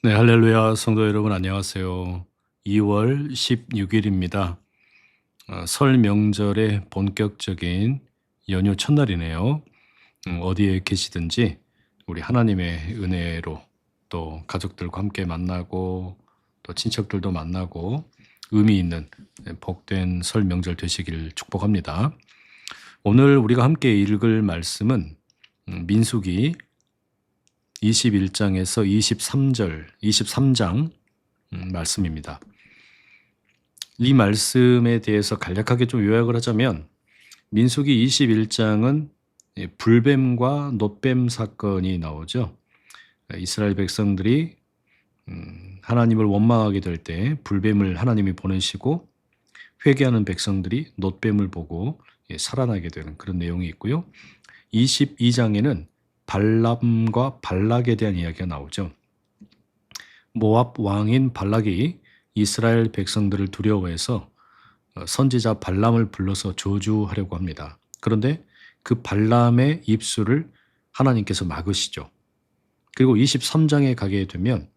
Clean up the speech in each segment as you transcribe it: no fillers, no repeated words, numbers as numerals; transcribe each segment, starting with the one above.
네, 할렐루야, 성도 여러분 안녕하세요. 2월 16일입니다. 설 명절의 본격적인 연휴 첫날이네요. 어디에 계시든지 우리 하나님의 은혜로 또 가족들과 함께 만나고 또 친척들도 만나고 의미 있는 복된 설 명절 되시길 축복합니다. 오늘 우리가 함께 읽을 말씀은 민수기 21장에서 23장 말씀입니다. 이 말씀에 대해서 간략하게 좀 요약을 하자면 민수기 21장은 불뱀과 놋뱀 사건이 나오죠. 이스라엘 백성들이 하나님을 원망하게 될 때 불뱀을 하나님이 보내시고 회개하는 백성들이 놋뱀을 보고 살아나게 되는 그런 내용이 있고요. 22장에는 발람과 발락에 대한 이야기가 나오죠. 모압 왕인 발락이 이스라엘 백성들을 두려워해서 선지자 발람을 불러서 저주하려고 합니다. 그런데 그 발람의 입술을 하나님께서 막으시죠. 그리고 23장에 가게 되면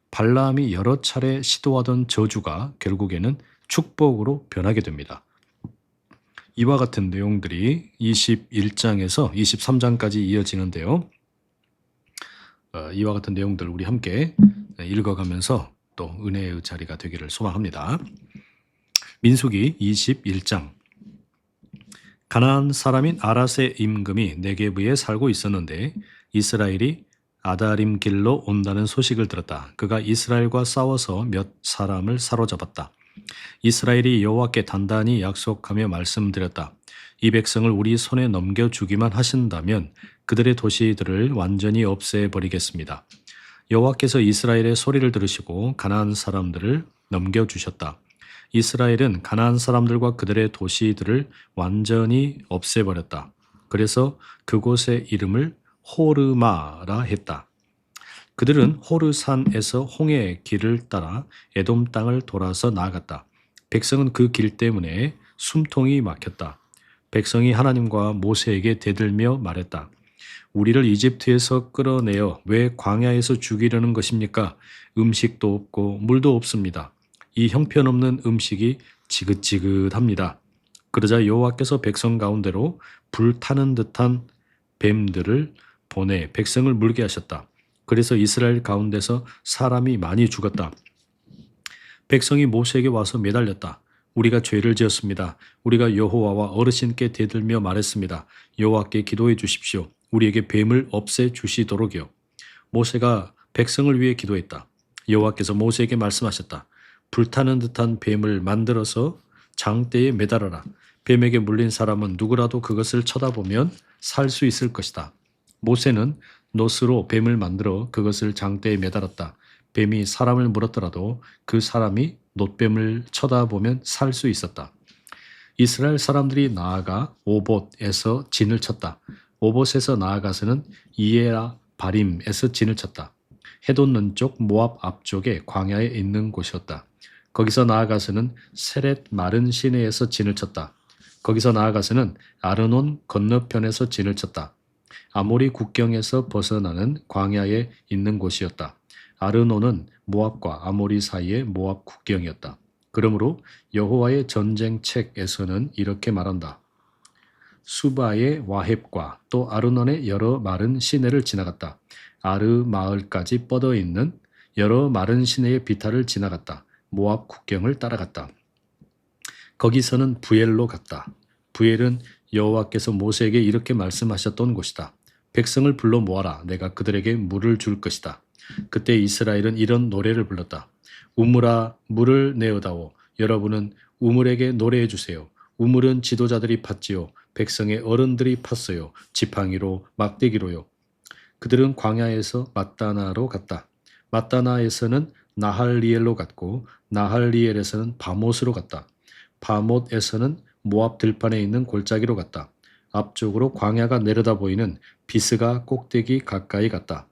발람이 여러 차례 시도하던 저주가 결국에는 축복으로 변하게 됩니다. 이와 같은 내용들이 21장에서 23장까지 이어지는데요. 이와 같은 내용들 우리 함께 읽어가면서 또 은혜의 자리가 되기를 소망합니다. 민수기 21장. 가나안 사람인 아랏의 임금이 네게브에 살고 있었는데 이스라엘이 아다림 길로 온다는 소식을 들었다. 그가 이스라엘과 싸워서 몇 사람을 사로잡았다. 이스라엘이 여호와께 단단히 약속하며 말씀드렸다. 이 백성을 우리 손에 넘겨주기만 하신다면 그들의 도시들을 완전히 없애버리겠습니다. 여호와께서 이스라엘의 소리를 들으시고 가나안 사람들을 넘겨주셨다. 이스라엘은 가나안 사람들과 그들의 도시들을 완전히 없애버렸다. 그래서 그곳의 이름을 호르마라 했다. 그들은 호르산에서 홍해의 길을 따라 에돔 땅을 돌아서 나아갔다. 백성은 그 길 때문에 숨통이 막혔다. 백성이 하나님과 모세에게 대들며 말했다. 우리를 이집트에서 끌어내어 왜 광야에서 죽이려는 것입니까? 음식도 없고 물도 없습니다. 이 형편없는 음식이 지긋지긋합니다. 그러자 여호와께서 백성 가운데로 불타는 듯한 뱀들을 보내 백성을 물게 하셨다. 그래서 이스라엘 가운데서 사람이 많이 죽었다. 백성이 모세에게 와서 매달렸다. 우리가 죄를 지었습니다. 우리가 여호와와 어르신께 대들며 말했습니다. 여호와께 기도해 주십시오. 우리에게 뱀을 없애 주시도록요. 모세가 백성을 위해 기도했다. 여호와께서 모세에게 말씀하셨다. 불타는 듯한 뱀을 만들어서 장대에 매달아라. 뱀에게 물린 사람은 누구라도 그것을 쳐다보면 살 수 있을 것이다. 모세는 놋으로 뱀을 만들어 그것을 장대에 매달았다. 뱀이 사람을 물었더라도 그 사람이 놋뱀을 쳐다보면 살 수 있었다. 이스라엘 사람들이 나아가 오봇에서 진을 쳤다. 오봇에서 나아가서는 이에라 바림에서 진을 쳤다. 해 돋는 쪽 모압 앞쪽에 광야에 있는 곳이었다. 거기서 나아가서는 세렛 마른 시내에서 진을 쳤다. 거기서 나아가서는 아르논 건너편에서 진을 쳤다. 아모리 국경에서 벗어나는 광야에 있는 곳이었다. 아르논은 모압과 아모리 사이의 모압 국경이었다. 그러므로 여호와의 전쟁책에서는 이렇게 말한다. 수바의 와헵과 또 아르논의 여러 마른 시내를 지나갔다. 아르 마을까지 뻗어 있는 여러 마른 시내의 비탈을 지나갔다. 모압 국경을 따라갔다. 거기서는 부엘로 갔다. 부엘은 여호와께서 모세에게 이렇게 말씀하셨던 곳이다. 백성을 불러 모아라. 내가 그들에게 물을 줄 것이다. 그때 이스라엘은 이런 노래를 불렀다. 우물아 물을 내어다오. 여러분은 우물에게 노래해 주세요. 우물은 지도자들이 팠지요. 백성의 어른들이 팠어요. 지팡이로 막대기로요. 그들은 광야에서 맞다나로 갔다. 맞다나에서는 나할리엘로 갔고 나할리엘에서는 바못으로 갔다. 바못에서는 모압 들판에 있는 골짜기로 갔다. 앞쪽으로 광야가 내려다 보이는 비스가 꼭대기 가까이 갔다.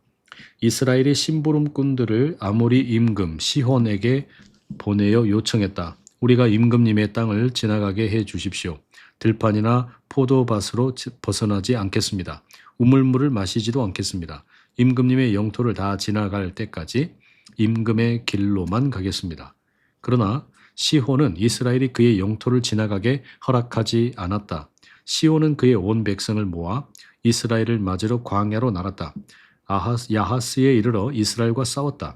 이스라엘이 심부름꾼들을 아모리 임금 시혼에게 보내어 요청했다. 우리가 임금님의 땅을 지나가게 해 주십시오. 들판이나 포도밭으로 벗어나지 않겠습니다. 우물물을 마시지도 않겠습니다. 임금님의 영토를 다 지나갈 때까지 임금의 길로만 가겠습니다. 그러나 시혼은 이스라엘이 그의 영토를 지나가게 허락하지 않았다. 시혼은 그의 온 백성을 모아 이스라엘을 맞으러 광야로 나갔다. 야하스에 이르러 이스라엘과 싸웠다.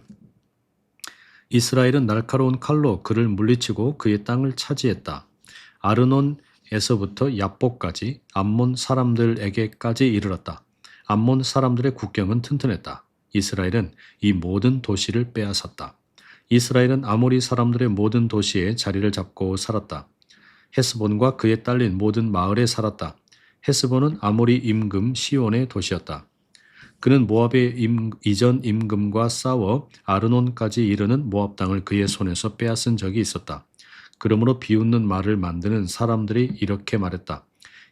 이스라엘은 날카로운 칼로 그를 물리치고 그의 땅을 차지했다. 아르논에서부터 야복까지 암몬 사람들에게까지 이르렀다. 암몬 사람들의 국경은 튼튼했다. 이스라엘은 이 모든 도시를 빼앗았다. 이스라엘은 아모리 사람들의 모든 도시에 자리를 잡고 살았다. 헤스본과 그에 딸린 모든 마을에 살았다. 헤스본은 아모리 임금 시온의 도시였다. 그는 모압의 이전 임금과 싸워 아르논까지 이르는 모압 땅을 그의 손에서 빼앗은 적이 있었다. 그러므로 비웃는 말을 만드는 사람들이 이렇게 말했다.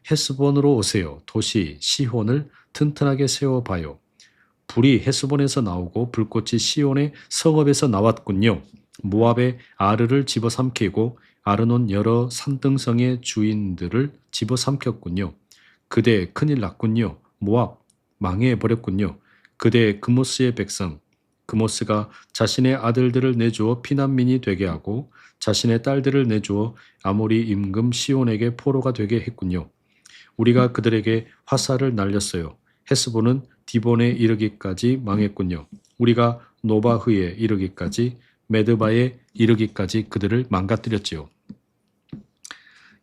헤스본으로 오세요. 도시 시혼을 튼튼하게 세워봐요. 불이 헤스본에서 나오고 불꽃이 시온의 성읍에서 나왔군요. 모압의 아르를 집어삼키고 아르논 여러 산등성의 주인들을 집어삼켰군요. 그대 큰일 났군요. 모압 망해버렸군요. 그대 그모스의 백성, 그모스가 자신의 아들들을 내주어 피난민이 되게 하고 자신의 딸들을 내주어 아모리 임금 시온에게 포로가 되게 했군요. 우리가 그들에게 화살을 날렸어요. 헤스본은 디본에 이르기까지 망했군요. 우리가 노바흐에 이르기까지 메드바에 이르기까지 그들을 망가뜨렸지요.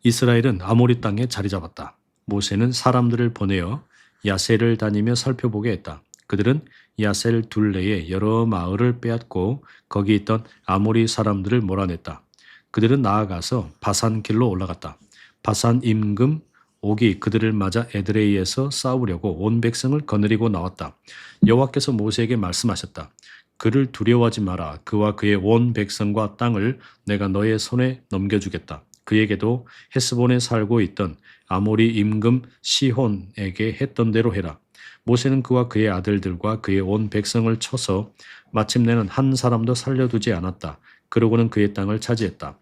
이스라엘은 아모리 땅에 자리 잡았다. 모세는 사람들을 보내어 야셀을 다니며 살펴보게 했다. 그들은 야셀 둘레의 여러 마을을 빼앗고 거기 있던 아모리 사람들을 몰아냈다. 그들은 나아가서 바산 길로 올라갔다. 바산 임금 옥이 그들을 맞아 에드레이에서 싸우려고 온 백성을 거느리고 나왔다. 여호와께서 모세에게 말씀하셨다. 그를 두려워하지 마라. 그와 그의 온 백성과 땅을 내가 너의 손에 넘겨주겠다. 그에게도 헤스본에 살고 있던 아모리 임금 시혼에게 했던 대로 해라. 모세는 그와 그의 아들들과 그의 온 백성을 쳐서 마침내는 한 사람도 살려두지 않았다. 그러고는 그의 땅을 차지했다.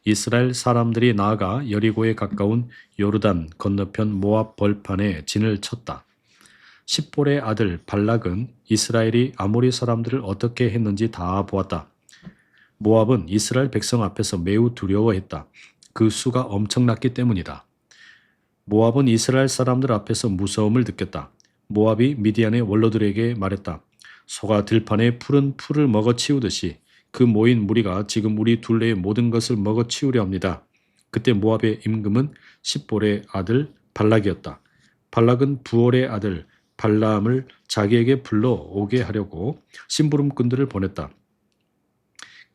이스라엘 사람들이 나아가 여리고에 가까운 요르단 건너편 모압 벌판에 진을 쳤다. 십볼의 아들 발락은 이스라엘이 아모리 사람들을 어떻게 했는지 다 보았다. 모압은 이스라엘 백성 앞에서 매우 두려워했다. 그 수가 엄청났기 때문이다. 모압은 이스라엘 사람들 앞에서 무서움을 느꼈다. 모압이 미디안의 원로들에게 말했다. 소가 들판에 푸른 풀을 먹어치우듯이 그 모인 무리가 지금 우리 둘레의 모든 것을 먹어치우려 합니다. 그때 모압의 임금은 십볼의 아들 발락이었다. 발락은 부올의 아들 발라암을 자기에게 불러오게 하려고 심부름꾼들을 보냈다.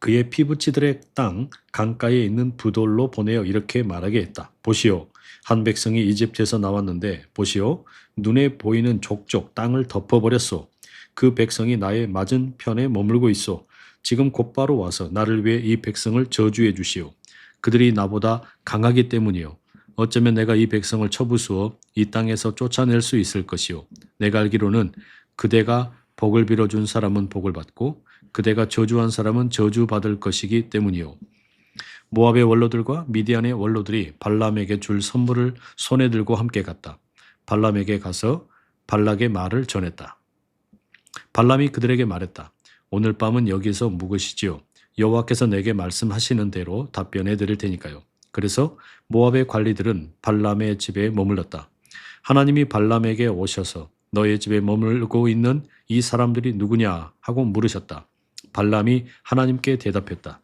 그의 피부치들의 땅 강가에 있는 부돌로 보내어 이렇게 말하게 했다. 보시오. 한 백성이 이집트에서 나왔는데 보시오. 눈에 보이는 족족 땅을 덮어버렸소. 그 백성이 나의 맞은편에 머물고 있소. 지금 곧바로 와서 나를 위해 이 백성을 저주해 주시오. 그들이 나보다 강하기 때문이요. 어쩌면 내가 이 백성을 쳐부수어 이 땅에서 쫓아낼 수 있을 것이요. 내가 알기로는 그대가 복을 빌어준 사람은 복을 받고 그대가 저주한 사람은 저주받을 것이기 때문이요. 모압의 원로들과 미디안의 원로들이 발람에게 줄 선물을 손에 들고 함께 갔다. 발람에게 가서 발락의 말을 전했다. 발람이 그들에게 말했다. 오늘 밤은 여기서 묵으시지요. 여호와께서 내게 말씀하시는 대로 답변해 드릴 테니까요. 그래서 모압의 관리들은 발람의 집에 머물렀다. 하나님이 발람에게 오셔서 너의 집에 머물고 있는 이 사람들이 누구냐 하고 물으셨다. 발람이 하나님께 대답했다.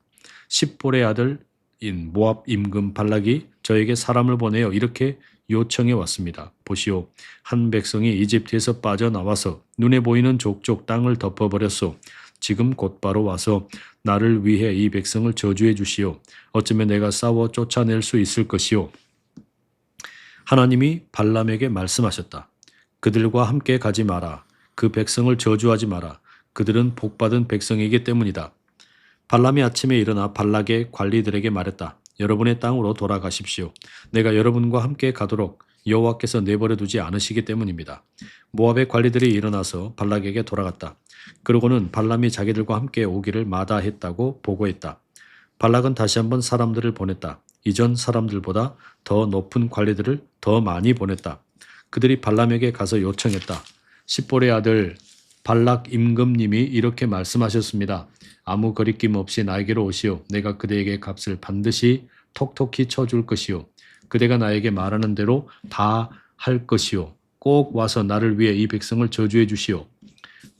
십볼의 아들인 모압 임금 발락이 저에게 사람을 보내어 이렇게 요청해 왔습니다. 보시오. 한 백성이 이집트에서 빠져나와서 눈에 보이는 족족 땅을 덮어버렸소. 지금 곧바로 와서 나를 위해 이 백성을 저주해 주시오. 어쩌면 내가 싸워 쫓아낼 수 있을 것이오. 하나님이 발람에게 말씀하셨다. 그들과 함께 가지 마라. 그 백성을 저주하지 마라. 그들은 복받은 백성이기 때문이다. 발람이 아침에 일어나 발락의 관리들에게 말했다. 여러분의 땅으로 돌아가십시오. 내가 여러분과 함께 가도록 여호와께서 내버려 두지 않으시기 때문입니다. 모압의 관리들이 일어나서 발락에게 돌아갔다. 그러고는 발람이 자기들과 함께 오기를 마다했다고 보고했다. 발락은 다시 한번 사람들을 보냈다. 이전 사람들보다 더 높은 관리들을 더 많이 보냈다. 그들이 발람에게 가서 요청했다. 십볼의 아들 발락 임금님이 이렇게 말씀하셨습니다. 아무 거리낌 없이 나에게로 오시오. 내가 그대에게 값을 반드시 톡톡히 쳐줄 것이오. 그대가 나에게 말하는 대로 다 할 것이오. 꼭 와서 나를 위해 이 백성을 저주해 주시오.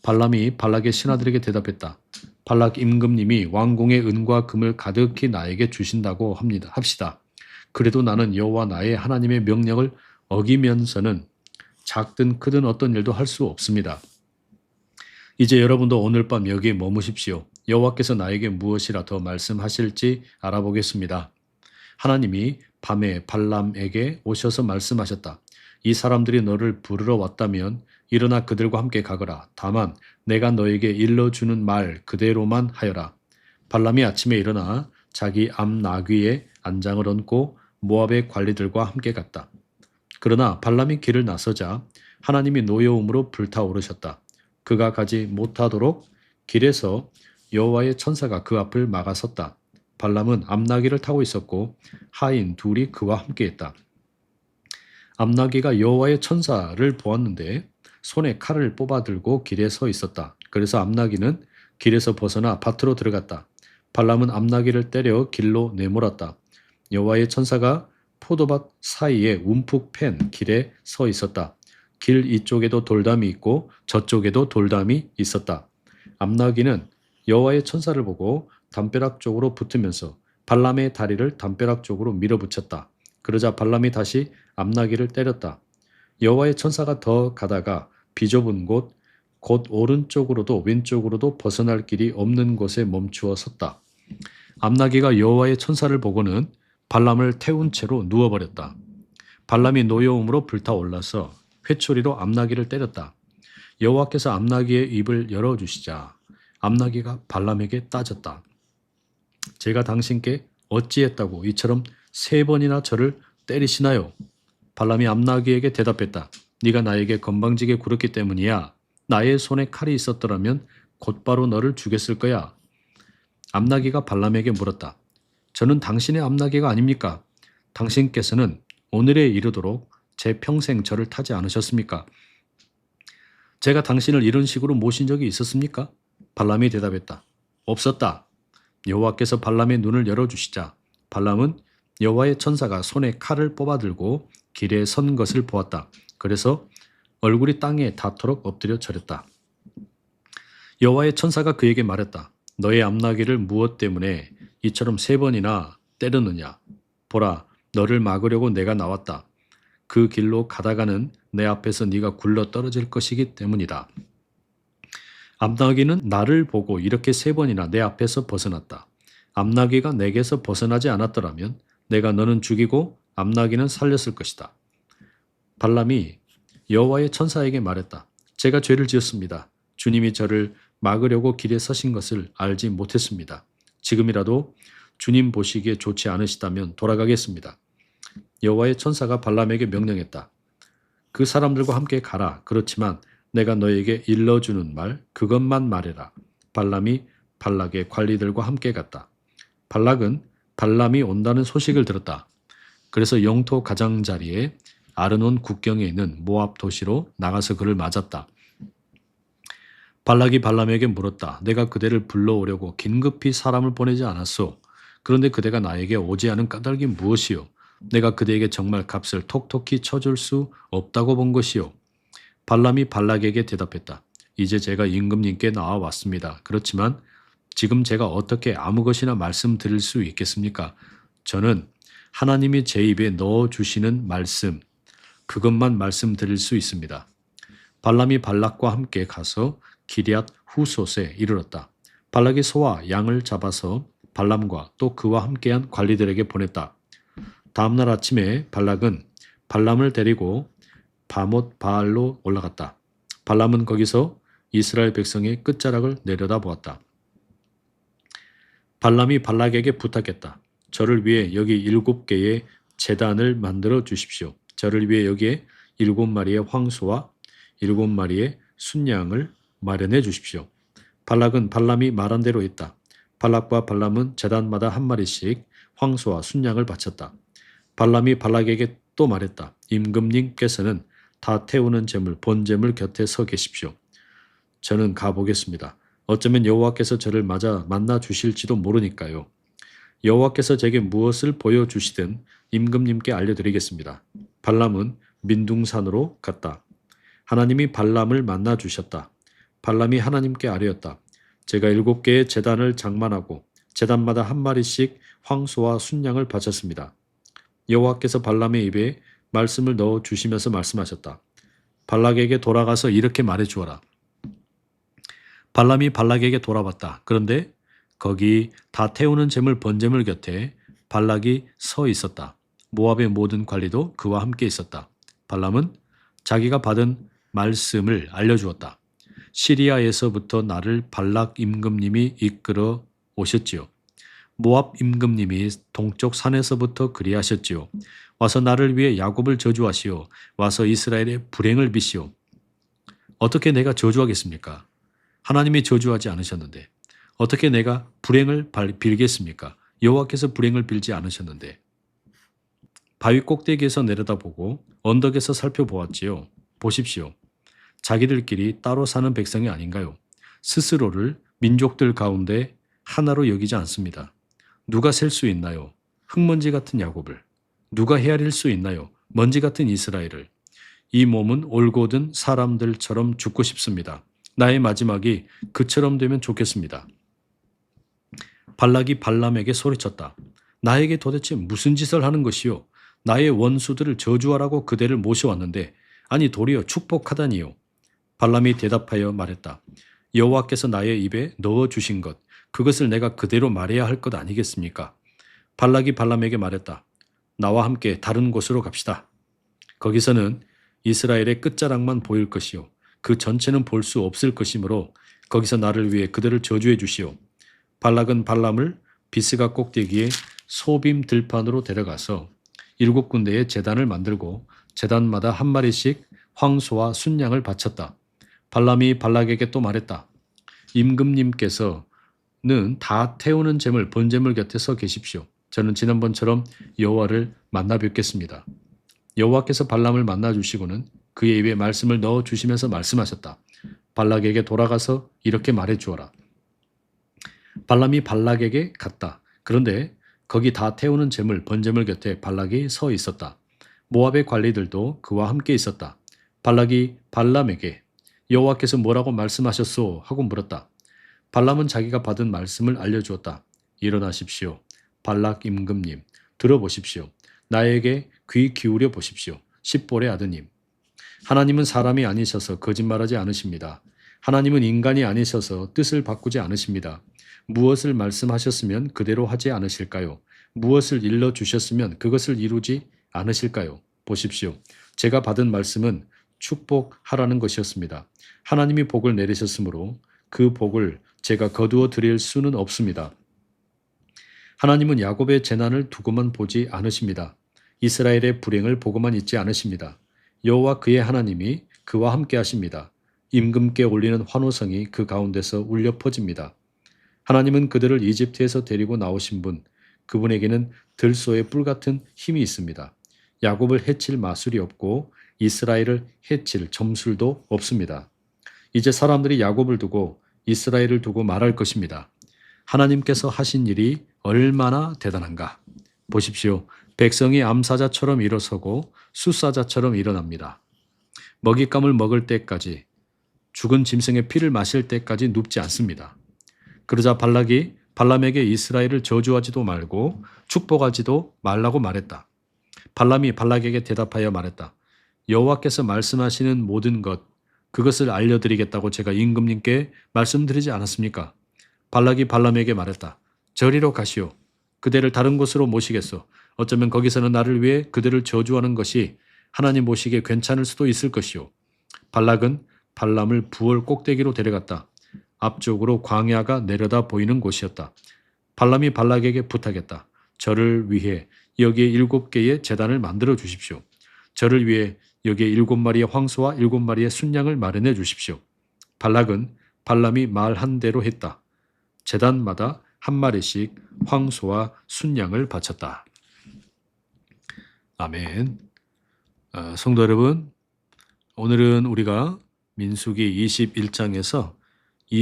발람이 발락의 신하들에게 대답했다. 발락 임금님이 왕궁의 은과 금을 가득히 나에게 주신다고 합시다. 그래도 나는 여호와 나의 하나님의 명령을 어기면서는 작든 크든 어떤 일도 할 수 없습니다. 이제 여러분도 오늘 밤 여기에 머무십시오. 여호와께서 나에게 무엇이라 더 말씀하실지 알아보겠습니다. 하나님이 밤에 발람에게 오셔서 말씀하셨다. 이 사람들이 너를 부르러 왔다면 일어나 그들과 함께 가거라. 다만 내가 너에게 일러주는 말 그대로만 하여라. 발람이 아침에 일어나 자기 앞 나귀에 안장을 얹고 모압의 관리들과 함께 갔다. 그러나 발람이 길을 나서자 하나님이 노여움으로 불타오르셨다. 그가 가지 못하도록 길에서 여호와의 천사가 그 앞을 막아섰다. 발람은 앞나귀를 타고 있었고 하인 둘이 그와 함께했다. 앞나귀가 여호와의 천사를 보았는데 손에 칼을 뽑아들고 길에 서 있었다. 그래서 앞나귀는 길에서 벗어나 밭으로 들어갔다. 발람은 앞나귀를 때려 길로 내몰았다. 여호와의 천사가 포도밭 사이에 움푹 팬 길에 서 있었다. 길 이쪽에도 돌담이 있고 저쪽에도 돌담이 있었다. 앞나귀는 여호와의 천사를 보고 담벼락 쪽으로 붙으면서 발람의 다리를 담벼락 쪽으로 밀어붙였다. 그러자 발람이 다시 앞나귀를 때렸다. 여호와의 천사가 더 가다가 비좁은 곧 오른쪽으로도 왼쪽으로도 벗어날 길이 없는 곳에 멈추어 섰다. 앞나귀가 여호와의 천사를 보고는 발람을 태운 채로 누워버렸다. 발람이 노여움으로 불타올라서 회초리로 앞나귀를 때렸다. 여호와께서 앞나귀의 입을 열어주시자 앞나귀가 발람에게 따졌다. 제가 당신께 어찌했다고 이처럼 3번이나 저를 때리시나요? 발람이 앞나귀에게 대답했다. 네가 나에게 건방지게 굴었기 때문이야. 나의 손에 칼이 있었더라면 곧바로 너를 죽였을 거야. 앞나귀가 발람에게 물었다. 저는 당신의 앞나귀가 아닙니까? 당신께서는 오늘에 이르도록 제 평생 저를 타지 않으셨습니까? 제가 당신을 이런 식으로 모신 적이 있었습니까? 발람이 대답했다. 없었다. 여호와께서 발람의 눈을 열어주시자 발람은 여호와의 천사가 손에 칼을 뽑아들고 길에 선 것을 보았다. 그래서 얼굴이 땅에 닿도록 엎드려 절했다. 여호와의 천사가 그에게 말했다. 너의 앞나귀를 무엇 때문에 이처럼 3번이나 때렸느냐? 보라, 너를 막으려고 내가 나왔다. 그 길로 가다가는 내 앞에서 네가 굴러 떨어질 것이기 때문이다. 앞나귀는 나를 보고 이렇게 3번이나 내 앞에서 벗어났다. 앞나귀가 내게서 벗어나지 않았더라면 내가 너는 죽이고 앞나귀는 살렸을 것이다. 발람이 여호와의 천사에게 말했다. 제가 죄를 지었습니다. 주님이 저를 막으려고 길에 서신 것을 알지 못했습니다. 지금이라도 주님 보시기에 좋지 않으시다면 돌아가겠습니다. 여호와의 천사가 발람에게 명령했다. 그 사람들과 함께 가라. 그렇지만 내가 너에게 일러주는 말 그것만 말해라. 발람이 발락의 관리들과 함께 갔다. 발락은 발람이 온다는 소식을 들었다. 그래서 영토 가장자리에 아르논 국경에 있는 모압 도시로 나가서 그를 맞았다. 발락이 발람에게 물었다. 내가 그대를 불러오려고 긴급히 사람을 보내지 않았소. 그런데 그대가 나에게 오지 않은 까닭이 무엇이요? 내가 그대에게 정말 값을 톡톡히 쳐줄 수 없다고 본 것이요. 발람이 발락에게 대답했다. 이제 제가 임금님께 나와 왔습니다. 그렇지만 지금 제가 어떻게 아무 것이나 말씀드릴 수 있겠습니까? 저는 하나님이 제 입에 넣어주시는 말씀, 그것만 말씀드릴 수 있습니다. 발람이 발락과 함께 가서 기럇 후솥에 이르렀다. 발락이 소와 양을 잡아서 발람과 또 그와 함께한 관리들에게 보냈다. 다음날 아침에 발락은 발람을 데리고 바못 바알로 올라갔다. 발람은 거기서 이스라엘 백성의 끝자락을 내려다보았다. 발람이 발락에게 부탁했다. 저를 위해 여기 7개의 제단을 만들어 주십시오. 저를 위해 여기에 7마리의 황소와 7마리의 순양을 마련해 주십시오. 발락은 발람이 말한 대로 했다. 발락과 발람은 제단마다 1마리씩 황소와 순양을 바쳤다. 발람이 발락에게 또 말했다. 임금님께서는 다 태우는 제물, 본제물 곁에 서 계십시오. 저는 가보겠습니다. 어쩌면 여호와께서 저를 만나 주실지도 모르니까요. 여호와께서 제게 무엇을 보여주시든 임금님께 알려드리겠습니다. 발람은 민둥산으로 갔다. 하나님이 발람을 만나 주셨다. 발람이 하나님께 아뢰었다. 제가 7개의 제단을 장만하고 제단마다 한 마리씩 황소와 순양을 바쳤습니다. 여호와께서 발람의 입에 말씀을 넣어 주시면서 말씀하셨다. 발락에게 돌아가서 이렇게 말해 주어라. 발람이 발락에게 돌아봤다. 그런데 거기 다 태우는 재물 번제물 곁에 발락이 서 있었다. 모압의 모든 관리도 그와 함께 있었다. 발람은 자기가 받은 말씀을 알려주었다. 시리아에서부터 나를 발락 임금님이 이끌어 오셨지요. 모압 임금님이 동쪽 산에서부터 그리하셨지요. 와서 나를 위해 야곱을 저주하시오. 와서 이스라엘의 불행을 비시오. 어떻게 내가 저주하겠습니까? 하나님이 저주하지 않으셨는데 어떻게 내가 불행을 빌겠습니까? 여호와께서 불행을 빌지 않으셨는데. 바위 꼭대기에서 내려다보고 언덕에서 살펴보았지요. 보십시오. 자기들끼리 따로 사는 백성이 아닌가요? 스스로를 민족들 가운데 하나로 여기지 않습니다. 누가 셀 수 있나요? 흙먼지 같은 야곱을. 누가 헤아릴 수 있나요? 먼지 같은 이스라엘을. 이 몸은 올곧은 사람들처럼 죽고 싶습니다. 나의 마지막이 그처럼 되면 좋겠습니다. 발락이 발람에게 소리쳤다. 나에게 도대체 무슨 짓을 하는 것이요? 나의 원수들을 저주하라고 그대를 모셔왔는데 아니 도리어 축복하다니요. 발람이 대답하여 말했다. 여호와께서 나의 입에 넣어주신 것 그것을 내가 그대로 말해야 할 것 아니겠습니까? 발락이 발람에게 말했다. 나와 함께 다른 곳으로 갑시다. 거기서는 이스라엘의 끝자락만 보일 것이요. 그 전체는 볼 수 없을 것이므로 거기서 나를 위해 그들을 저주해 주시오. 발락은 발람을 비스가 꼭대기에 소빔 들판으로 데려가서 7군데의 제단을 만들고 제단마다 한 마리씩 황소와 순양을 바쳤다. 발람이 발락에게 또 말했다. 임금님께서는 다 태우는 재물 번제물 곁에 서 계십시오. 저는 지난번처럼 여호와를 만나 뵙겠습니다. 여호와께서 발람을 만나 주시고는 그의 입에 말씀을 넣어 주시면서 말씀하셨다. 발락에게 돌아가서 이렇게 말해 주어라. 발람이 발락에게 갔다. 그런데 거기 다 태우는 재물 번제물 곁에 발락이 서 있었다. 모압의 관리들도 그와 함께 있었다. 발락이 발람에게 여호와께서 뭐라고 말씀하셨소? 하고 물었다. 발람은 자기가 받은 말씀을 알려주었다. 일어나십시오. 발락 임금님, 들어보십시오. 나에게 귀 기울여 보십시오. 십볼의 아드님. 하나님은 사람이 아니셔서 거짓말하지 않으십니다. 하나님은 인간이 아니셔서 뜻을 바꾸지 않으십니다. 무엇을 말씀하셨으면 그대로 하지 않으실까요? 무엇을 일러주셨으면 그것을 이루지 않으실까요? 보십시오. 제가 받은 말씀은 축복하라는 것이었습니다. 하나님이 복을 내리셨으므로 그 복을 제가 거두어 드릴 수는 없습니다. 하나님은 야곱의 재난을 두고만 보지 않으십니다. 이스라엘의 불행을 보고만 있지 않으십니다. 여호와 그의 하나님이 그와 함께 하십니다. 임금께 올리는 환호성이 그 가운데서 울려 퍼집니다. 하나님은 그들을 이집트에서 데리고 나오신 분, 그분에게는 들소의 뿔 같은 힘이 있습니다. 야곱을 해칠 마술이 없고 이스라엘을 해칠 점술도 없습니다. 이제 사람들이 야곱을 두고 이스라엘을 두고 말할 것입니다. 하나님께서 하신 일이 얼마나 대단한가. 보십시오. 백성이 암사자처럼 일어서고 숫사자처럼 일어납니다. 먹잇감을 먹을 때까지, 죽은 짐승의 피를 마실 때까지 눕지 않습니다. 그러자 발락이 발람에게 이스라엘을 저주하지도 말고 축복하지도 말라고 말했다. 발람이 발락에게 대답하여 말했다. 여호와께서 말씀하시는 모든 것, 그것을 알려드리겠다고 제가 임금님께 말씀드리지 않았습니까? 발락이 발람에게 말했다. 저리로 가시오. 그대를 다른 곳으로 모시겠소. 어쩌면 거기서는 나를 위해 그들을 저주하는 것이 하나님 보시기에 괜찮을 수도 있을 것이오. 발락은 발람을 부월 꼭대기로 데려갔다. 앞쪽으로 광야가 내려다 보이는 곳이었다. 발람이 발락에게 부탁했다. 저를 위해 여기에 7개의 제단을 만들어 주십시오. 저를 위해 여기에 7마리의 황소와 7마리의 순양을 마련해 주십시오. 발락은 발람이 말한 대로 했다. 제단마다 한 마리씩 황소와 순양을 바쳤다. 아멘. 성도 여러분, 오늘은 우리가 민수기 21장에서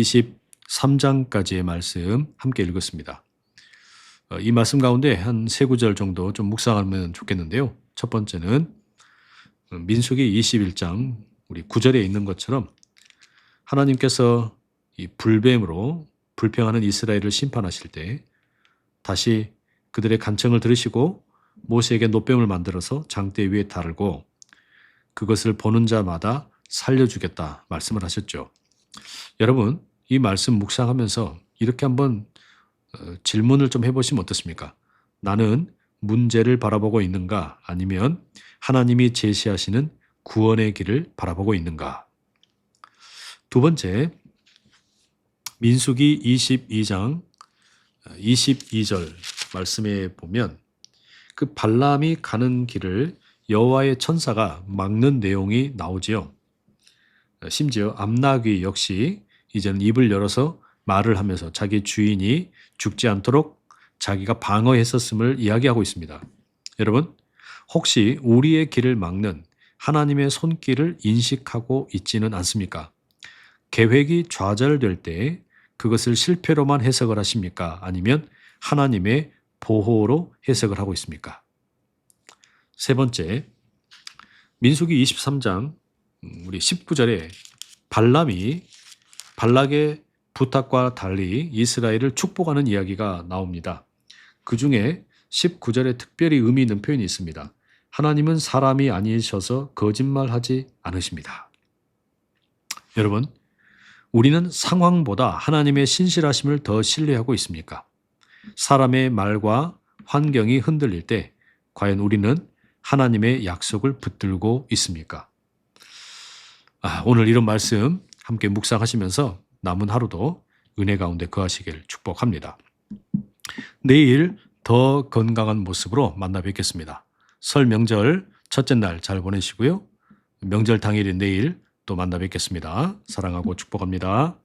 23장까지의 말씀 함께 읽었습니다. 이 말씀 가운데 한 세 구절 정도 좀 묵상하면 좋겠는데요. 첫 번째는 민수기 21장 우리 9절에 있는 것처럼 하나님께서 이 불뱀으로 불평하는 이스라엘을 심판하실 때 다시 그들의 간청을 들으시고 모세에게 놋뱀을 만들어서 장대 위에 달고 그것을 보는 자마다 살려주겠다 말씀을 하셨죠. 여러분, 이 말씀 묵상하면서 이렇게 한번 질문을 좀 해보시면 어떻습니까? 나는 문제를 바라보고 있는가? 아니면 하나님이 제시하시는 구원의 길을 바라보고 있는가? 두 번째, 민수기 22장 22절 말씀에 보면 그 발람이 가는 길을 여호와의 천사가 막는 내용이 나오지요. 심지어 암나귀 역시 이제는 입을 열어서 말을 하면서 자기 주인이 죽지 않도록 자기가 방어했었음을 이야기하고 있습니다. 여러분, 혹시 우리의 길을 막는 하나님의 손길을 인식하고 있지는 않습니까? 계획이 좌절될 때 그것을 실패로만 해석을 하십니까? 아니면 하나님의 보호로 해석을 하고 있습니까? 세 번째, 민수기 23장 우리 19절에 발람이 발락의 부탁과 달리 이스라엘을 축복하는 이야기가 나옵니다. 그 중에 19절에 특별히 의미 있는 표현이 있습니다. 하나님은 사람이 아니셔서 거짓말하지 않으십니다. 여러분, 우리는 상황보다 하나님의 신실하심을 더 신뢰하고 있습니까? 사람의 말과 환경이 흔들릴 때 과연 우리는 하나님의 약속을 붙들고 있습니까? 오늘 이런 말씀 함께 묵상하시면서 남은 하루도 은혜 가운데 거하시길 축복합니다. 내일 더 건강한 모습으로 만나 뵙겠습니다. 설 명절 첫째 날 잘 보내시고요. 명절 당일인 내일 또 만나 뵙겠습니다. 사랑하고 축복합니다.